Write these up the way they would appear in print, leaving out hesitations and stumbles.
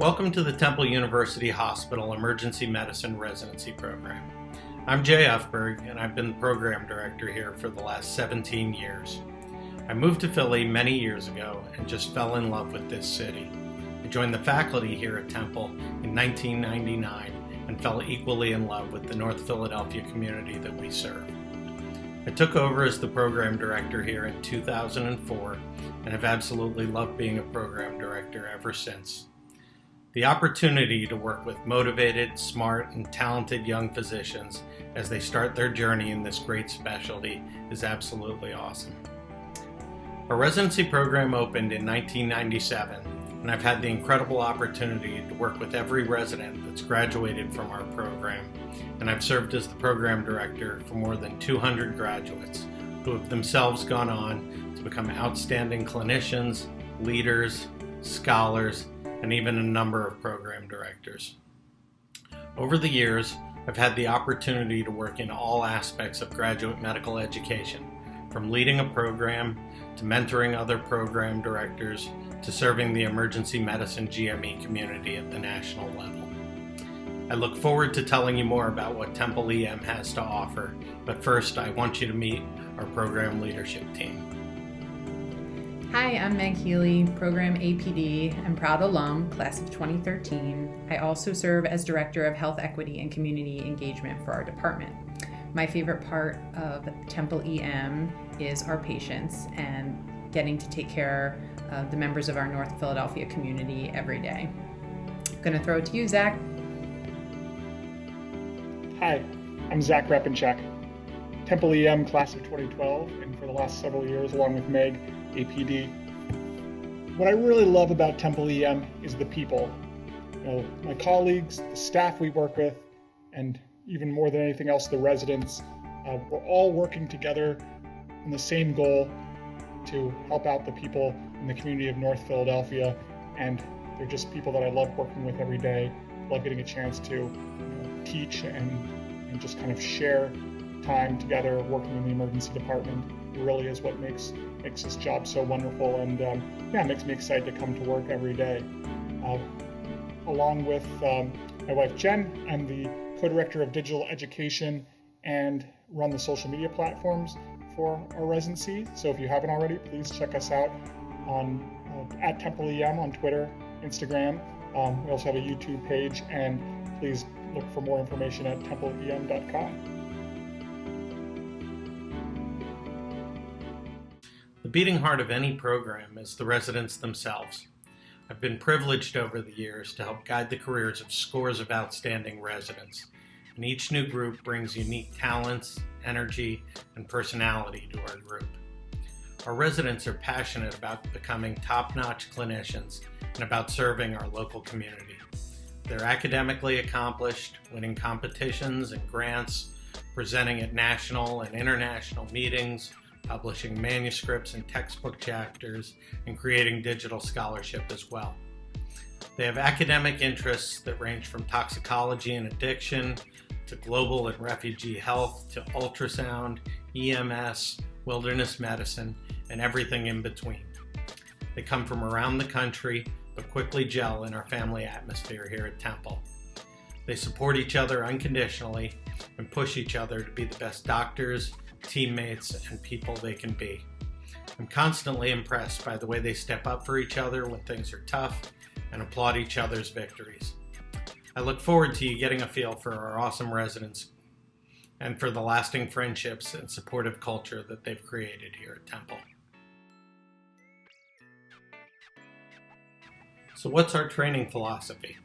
Welcome to the Temple University Hospital Emergency Medicine Residency Program. I'm Jay Ufberg, and I've been the program director here for the last 17 years. I moved to Philly many years ago and just fell in love with this city. I joined the faculty here at Temple in 1999 and fell equally in love with the North Philadelphia community that we serve. I took over as the program director here in 2004 and have absolutely loved being a program director ever since. The opportunity to work with motivated, smart, and talented young physicians as they start their journey in this great specialty is absolutely awesome. Our residency program opened in 1997, and I've had the incredible opportunity to work with every resident that's graduated from our program, and I've served as the program director for more than 200 graduates who have themselves gone on to become outstanding clinicians, leaders, scholars, and even a number of program directors. Over the years, I've had the opportunity to work in all aspects of graduate medical education, from leading a program to mentoring other program directors to serving the emergency medicine GME community at the national level. I look forward to telling you more about what Temple EM has to offer, but first I want you to meet our program leadership team. Hi, I'm Meg Healy, Program APD and proud alum, class of 2013. I also serve as Director of Health Equity and Community Engagement for our department. My favorite part of Temple EM is our patients and getting to take care of the members of our North Philadelphia community every day. I'm going to throw it to you, Zach. Hi, I'm Zach Repenchek, Temple EM class of 2012, and for the last several years, along with Meg, APD. What I really love about Temple EM is the people. My colleagues, the staff we work with, and even more than anything else, the residents. We're all working together on the same goal to help out the people in the community of North Philadelphia, and they're just people that I love working with every day. Love getting a chance to teach and just kind of share time together working in the emergency department. It really is what makes this job so wonderful, and it makes me excited to come to work every day. Along with my wife Jen, I'm the co-director of digital education and run the social media platforms for our residency. So if you haven't already, please check us out on at Temple EM on Twitter, Instagram. We also have a YouTube page, and please look for more information at templeem.com. The beating heart of any program is the residents themselves. I've been privileged over the years to help guide the careers of scores of outstanding residents, and each new group brings unique talents, energy, and personality to our group. Our residents are passionate about becoming top-notch clinicians and about serving our local community. They're academically accomplished, winning competitions and grants, presenting at national and international meetings, publishing manuscripts and textbook chapters, and creating digital scholarship as well. They have academic interests that range from toxicology and addiction to global and refugee health to ultrasound, EMS, wilderness medicine, and everything in between. They come from around the country, but quickly gel in our family atmosphere here at Temple. They support each other unconditionally and push each other to be the best doctors, teammates, and people they can be. I'm constantly impressed by the way they step up for each other when things are tough and applaud each other's victories. I look forward to you getting a feel for our awesome residents and for the lasting friendships and supportive culture that they've created here at Temple. So what's our training philosophy?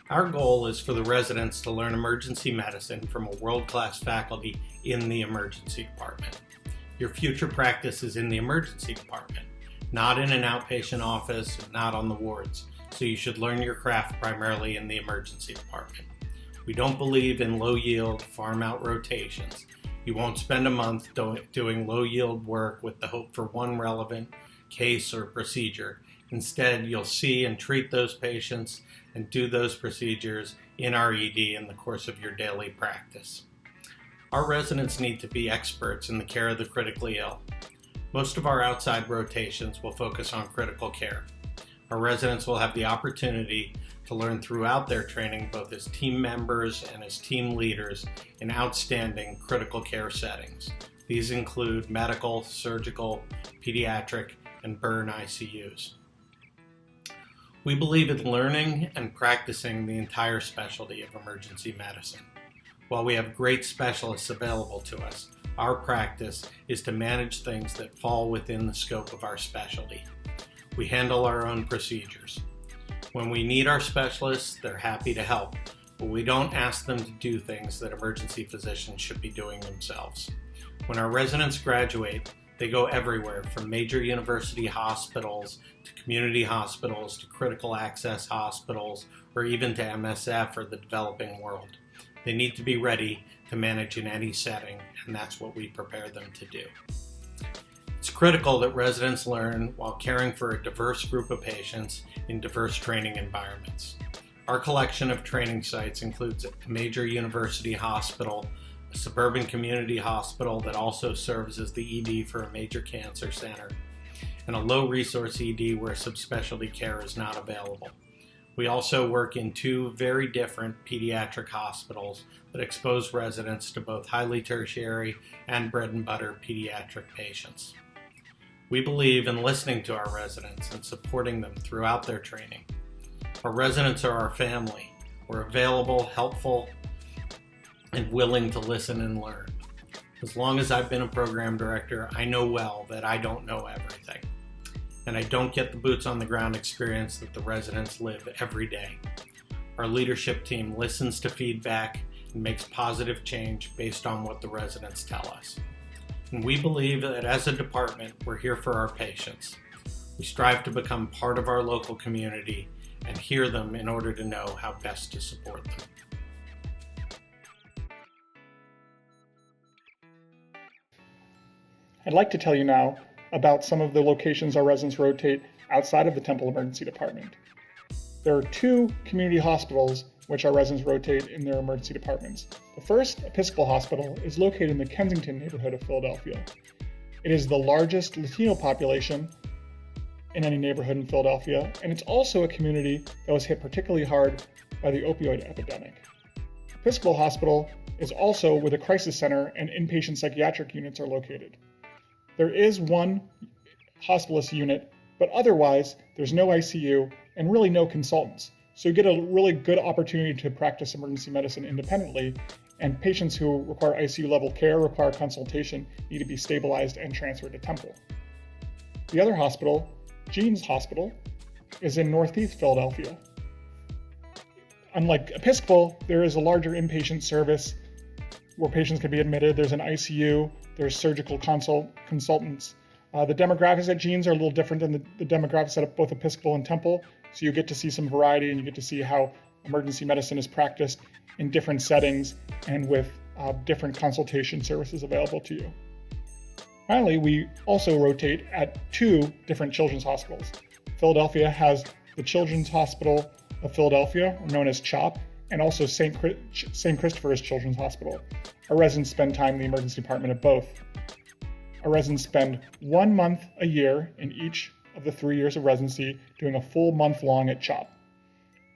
Our goal is for the residents to learn emergency medicine from a world-class faculty in the emergency department. Your future practice is in the emergency department, not in an outpatient office, not on the wards, so you should learn your craft primarily in the emergency department. We don't believe in low-yield, farm-out rotations. You won't spend a month doing low-yield work with the hope for one relevant case or procedure. Instead, you'll see and treat those patients and do those procedures in our ED in the course of your daily practice. Our residents need to be experts in the care of the critically ill. Most of our outside rotations will focus on critical care. Our residents will have the opportunity to learn throughout their training both as team members and as team leaders in outstanding critical care settings. These include medical, surgical, pediatric, and burn ICUs. We believe in learning and practicing the entire specialty of emergency medicine. While we have great specialists available to us, our practice is to manage things that fall within the scope of our specialty. We handle our own procedures. When we need our specialists, they're happy to help, but we don't ask them to do things that emergency physicians should be doing themselves. When our residents graduate, they go everywhere from major university hospitals to community hospitals to critical access hospitals or even to MSF or the developing world. They need to be ready to manage in any setting, and that's what we prepare them to do. It's critical that residents learn while caring for a diverse group of patients in diverse training environments. Our collection of training sites includes a major university hospital, a suburban community hospital that also serves as the ED for a major cancer center, and a low-resource ED where subspecialty care is not available. We also work in two very different pediatric hospitals that expose residents to both highly tertiary and bread-and-butter pediatric patients. We believe in listening to our residents and supporting them throughout their training. Our residents are our family. We're available, helpful, and willing to listen and learn. As long as I've been a program director, I know well that I don't know everything. And I don't get the boots on the ground experience that the residents live every day. Our leadership team listens to feedback and makes positive change based on what the residents tell us. And we believe that as a department, we're here for our patients. We strive to become part of our local community and hear them in order to know how best to support them. I'd like to tell you now about some of the locations our residents rotate outside of the Temple Emergency Department. There are two community hospitals which our residents rotate in their emergency departments. The first, Episcopal Hospital, is located in the Kensington neighborhood of Philadelphia. It is the largest Latino population in any neighborhood in Philadelphia, and it's also a community that was hit particularly hard by the opioid epidemic. Episcopal Hospital is also where the crisis center and inpatient psychiatric units are located. There is one hospitalist unit, but otherwise there's no ICU and really no consultants. So you get a really good opportunity to practice emergency medicine independently, and patients who require ICU level care, require consultation, need to be stabilized and transferred to Temple. The other hospital, Jean's Hospital, is in Northeast Philadelphia. Unlike Episcopal, there is a larger inpatient service where patients can be admitted. There's an ICU, there's surgical consultants. The demographics at Jean's are a little different than the demographics at both Episcopal and Temple, so you get to see some variety and you get to see how emergency medicine is practiced in different settings and with different consultation services available to you. Finally, we also rotate at two different children's hospitals. Philadelphia has the Children's Hospital of Philadelphia, known as CHOP, and also St. Christopher's Children's Hospital. Our residents spend time in the emergency department at both. Our residents spend 1 month a year in each of the 3 years of residency, doing a full month long at CHOP.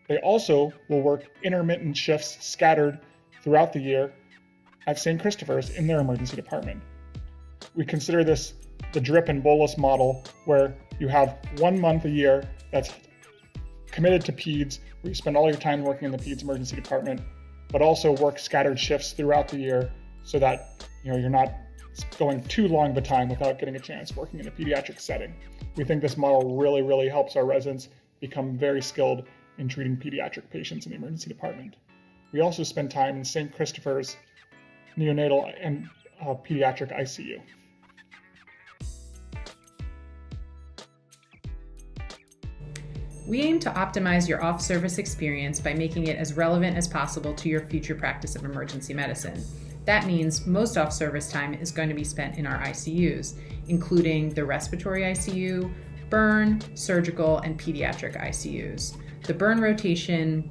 They also will work intermittent shifts scattered throughout the year at St. Christopher's in their emergency department. We consider this the drip and bolus model, where you have 1 month a year that's committed to peds, where you spend all your time working in the peds emergency department, but also work scattered shifts throughout the year so that you're not going too long of a time without getting a chance working in a pediatric setting. We think this model really, really helps our residents become very skilled in treating pediatric patients in the emergency department. We also spend time in St. Christopher's neonatal and pediatric ICU. We aim to optimize your off-service experience by making it as relevant as possible to your future practice of emergency medicine. That means most off-service time is going to be spent in our ICUs, including the respiratory ICU, burn, surgical, and pediatric ICUs. The burn rotation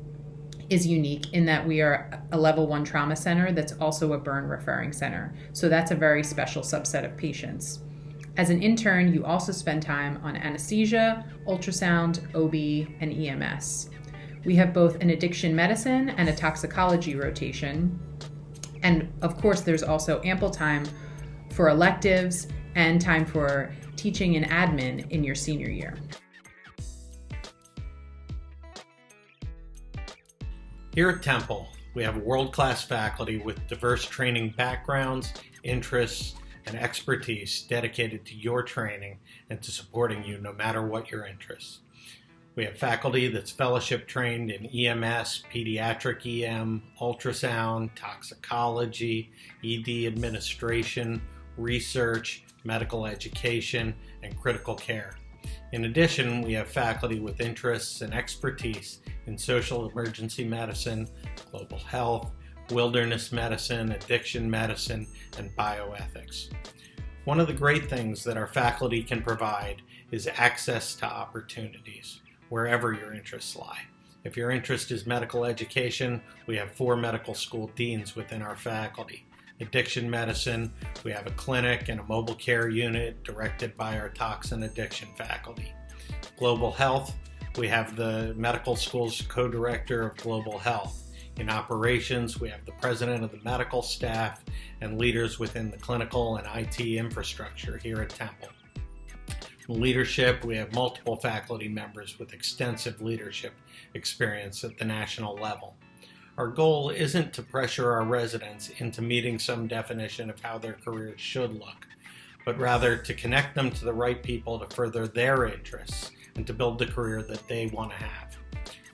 is unique in that we are a level 1 trauma center that's also a burn referring center. So that's a very special subset of patients. As an intern, you also spend time on anesthesia, ultrasound, OB, and EMS. We have both an addiction medicine and a toxicology rotation. And of course, there's also ample time for electives and time for teaching and admin in your senior year. Here at Temple, we have world-class faculty with diverse training backgrounds, interests, and expertise dedicated to your training and to supporting you no matter what your interests. We have faculty that's fellowship trained in EMS, pediatric EM, ultrasound, toxicology, ED administration, research, medical education, and critical care. In addition, we have faculty with interests and expertise in social emergency medicine, global health, wilderness medicine, addiction medicine, and bioethics. One of the great things that our faculty can provide is access to opportunities wherever your interests lie. If your interest is medical education, we have 4 medical school deans within our faculty. Addiction medicine, we have a clinic and a mobile care unit directed by our toxin addiction faculty. Global health, we have the medical school's co-director of global health. In operations, we have the president of the medical staff and leaders within the clinical and IT infrastructure here at Temple. In leadership, we have multiple faculty members with extensive leadership experience at the national level. Our goal isn't to pressure our residents into meeting some definition of how their careers should look, but rather to connect them to the right people to further their interests and to build the career that they want to have.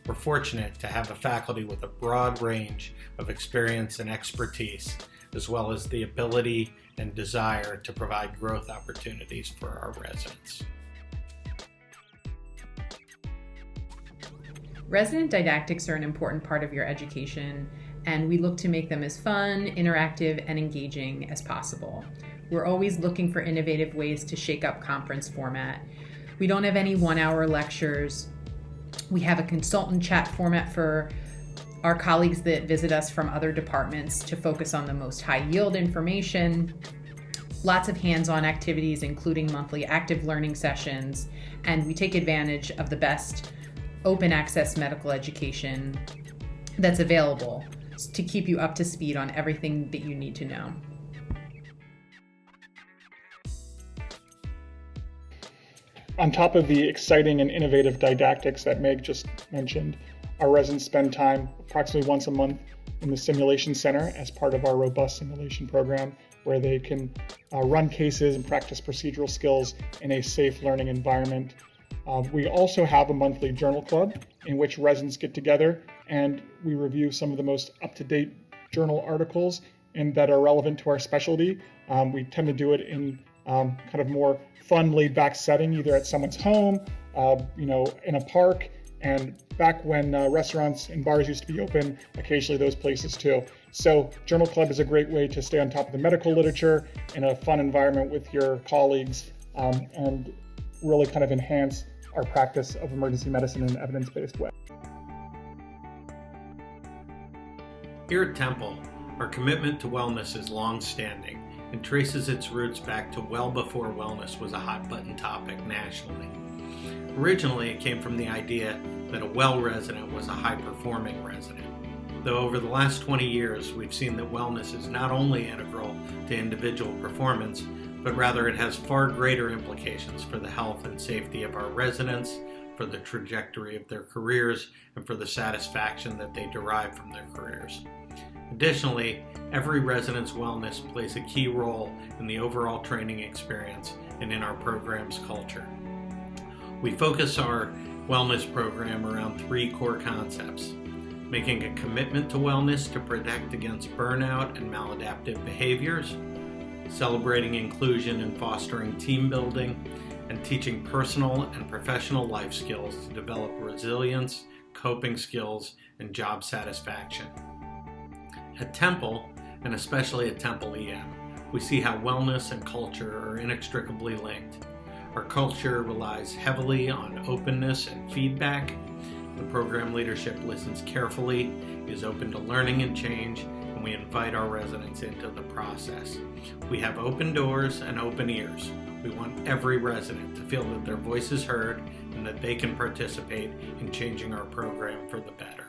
We're fortunate to have a faculty with a broad range of experience and expertise, as well as the ability and desire to provide growth opportunities for our residents. Resident didactics are an important part of your education, and we look to make them as fun, interactive, and engaging as possible. We're always looking for innovative ways to shake up conference format. We don't have any 1-hour lectures. We have a consultant chat format for our colleagues that visit us from other departments to focus on the most high-yield information. Lots of hands-on activities, including monthly active learning sessions, and we take advantage of the best open access medical education that's available to keep you up to speed on everything that you need to know. On top of the exciting and innovative didactics that Meg just mentioned, our residents spend time approximately once a month in the simulation center as part of our robust simulation program, where they can run cases and practice procedural skills in a safe learning environment. We also have a monthly journal club in which residents get together and we review some of the most up-to-date journal articles and that are relevant to our specialty. We tend to do it in kind of more fun, laid-back setting, either at someone's home, in a park, and back when restaurants and bars used to be open, occasionally those places too. So Journal Club is a great way to stay on top of the medical literature in a fun environment with your colleagues and really kind of enhance our practice of emergency medicine in an evidence-based way. Here at Temple, our commitment to wellness is long-standing and traces its roots back to well before wellness was a hot-button topic nationally. Originally, it came from the idea that a well resident was a high-performing resident. Though over the last 20 years, we've seen that wellness is not only integral to individual performance, but rather it has far greater implications for the health and safety of our residents, for the trajectory of their careers, and for the satisfaction that they derive from their careers. Additionally, every resident's wellness plays a key role in the overall training experience and in our program's culture. We focus our wellness program around 3 core concepts: making a commitment to wellness to protect against burnout and maladaptive behaviors, celebrating inclusion and fostering team building, and teaching personal and professional life skills to develop resilience, coping skills, and job satisfaction. At Temple, and especially at Temple EM, we see how wellness and culture are inextricably linked. Our culture relies heavily on openness and feedback. The program leadership listens carefully, is open to learning and change, and we invite our residents into the process. We have open doors and open ears. We want every resident to feel that their voice is heard and that they can participate in changing our program for the better.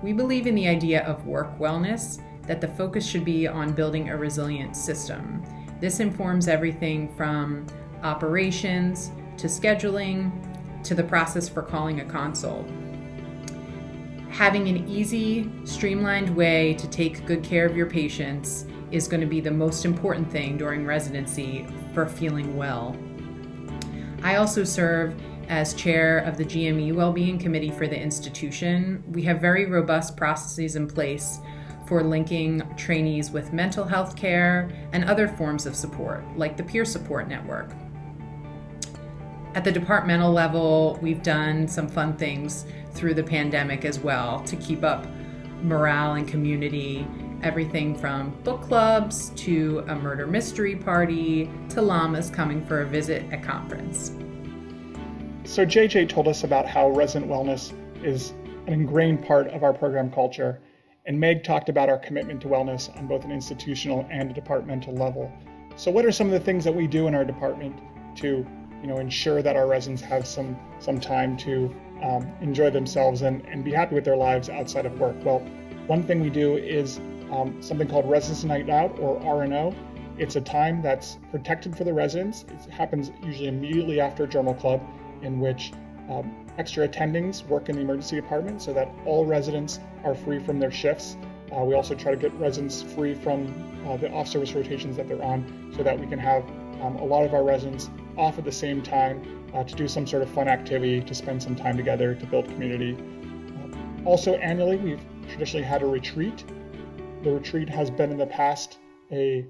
We believe in the idea of work wellness, that the focus should be on building a resilient system. This informs everything from operations to scheduling to the process for calling a consult. Having an easy, streamlined way to take good care of your patients is going to be the most important thing during residency for feeling well. I also serve as chair of the GME Wellbeing Committee for the institution. We have very robust processes in place for linking trainees with mental health care and other forms of support, like the peer support network. At the departmental level, we've done some fun things through the pandemic as well to keep up morale and community. Everything from book clubs to a murder mystery party to llamas coming for a visit at conference. So JJ told us about how resident wellness is an ingrained part of our program culture, and Meg talked about our commitment to wellness on both an institutional and a departmental level. So what are some of the things that we do in our department to ensure that our residents have some time to enjoy themselves and be happy with their lives outside of work? Well, one thing we do is something called Residency Night Out, or RNO. It's a time that's protected for the residents. It happens usually immediately after Journal Club, in which extra attendings work in the emergency department so that all residents are free from their shifts. We also try to get residents free from the off-service rotations that they're on so that we can have a lot of our residents off at the same time to do some sort of fun activity, to spend some time together, to build community. Also annually, we've traditionally had a retreat. The retreat has been in the past a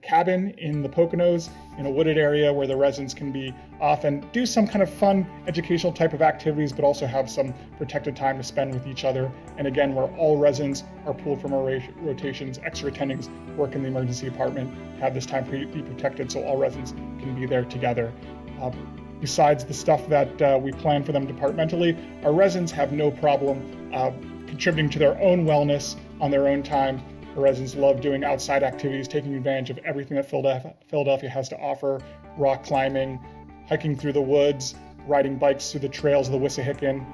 cabin in the Poconos in a wooded area where the residents can be off and do some kind of fun educational type of activities, but also have some protected time to spend with each other. And again, where all residents are pulled from our rotations, extra attendings work in the emergency department, have this time be protected so all residents can be there together. Besides the stuff that we plan for them departmentally, our residents have no problem contributing to their own wellness on their own time. The residents love doing outside activities, taking advantage of everything that Philadelphia has to offer: rock climbing, hiking through the woods, riding bikes through the trails of the Wissahickon,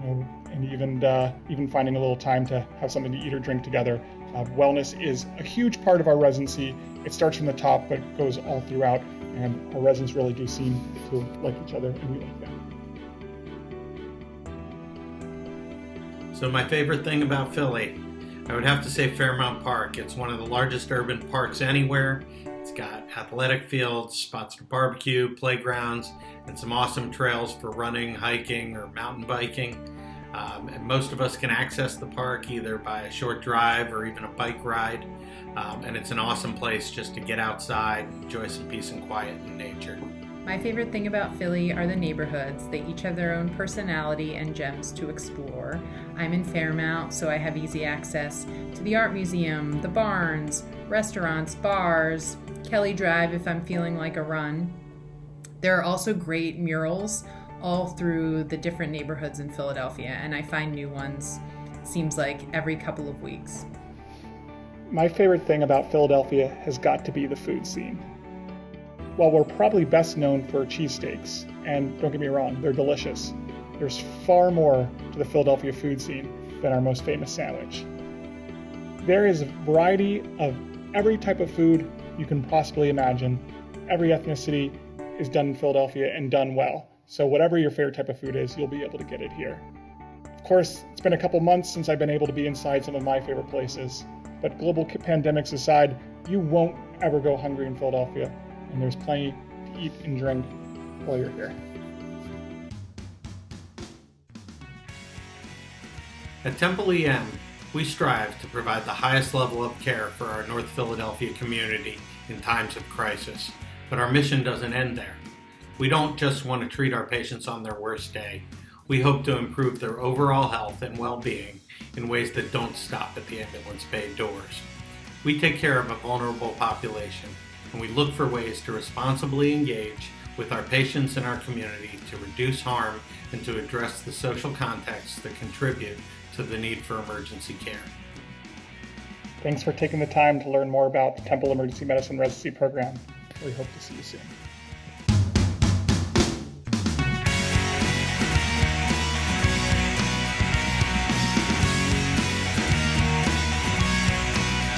and even finding a little time to have something to eat or drink together. Wellness is a huge part of our residency. It starts from the top, but goes all throughout, and our residents really do seem to like each other, and we like them. So my favorite thing about Philly, I would have to say Fairmount Park. It's one of the largest urban parks anywhere. It's got athletic fields, spots to barbecue, playgrounds, and some awesome trails for running, hiking, or mountain biking. And most of us can access the park either by a short drive or even a bike ride. And it's an awesome place just to get outside, enjoy some peace and quiet in nature. My favorite thing about Philly are the neighborhoods. They each have their own personality and gems to explore. I'm in Fairmount, so I have easy access to the art museum, the barns, restaurants, bars, Kelly Drive if I'm feeling like a run. There are also great murals all through the different neighborhoods in Philadelphia, and I find new ones, seems like every couple of weeks. My favorite thing about Philadelphia has got to be the food scene. While we're probably best known for cheesesteaks, and don't get me wrong, they're delicious, there's far more to the Philadelphia food scene than our most famous sandwich. There is a variety of every type of food you can possibly imagine. Every ethnicity is done in Philadelphia and done well. So whatever your favorite type of food is, you'll be able to get it here. Of course, it's been a couple months since I've been able to be inside some of my favorite places, but global pandemics aside, you won't ever go hungry in Philadelphia, and there's plenty to eat and drink while you're here. At Temple EM, we strive to provide the highest level of care for our North Philadelphia community in times of crisis, but our mission doesn't end there. We don't just want to treat our patients on their worst day. We hope to improve their overall health and well-being in ways that don't stop at the ambulance bay doors. We take care of a vulnerable population, and we look for ways to responsibly engage with our patients and our community to reduce harm and to address the social contexts that contribute to the need for emergency care. Thanks for taking the time to learn more about the Temple Emergency Medicine Residency Program. We hope to see you soon.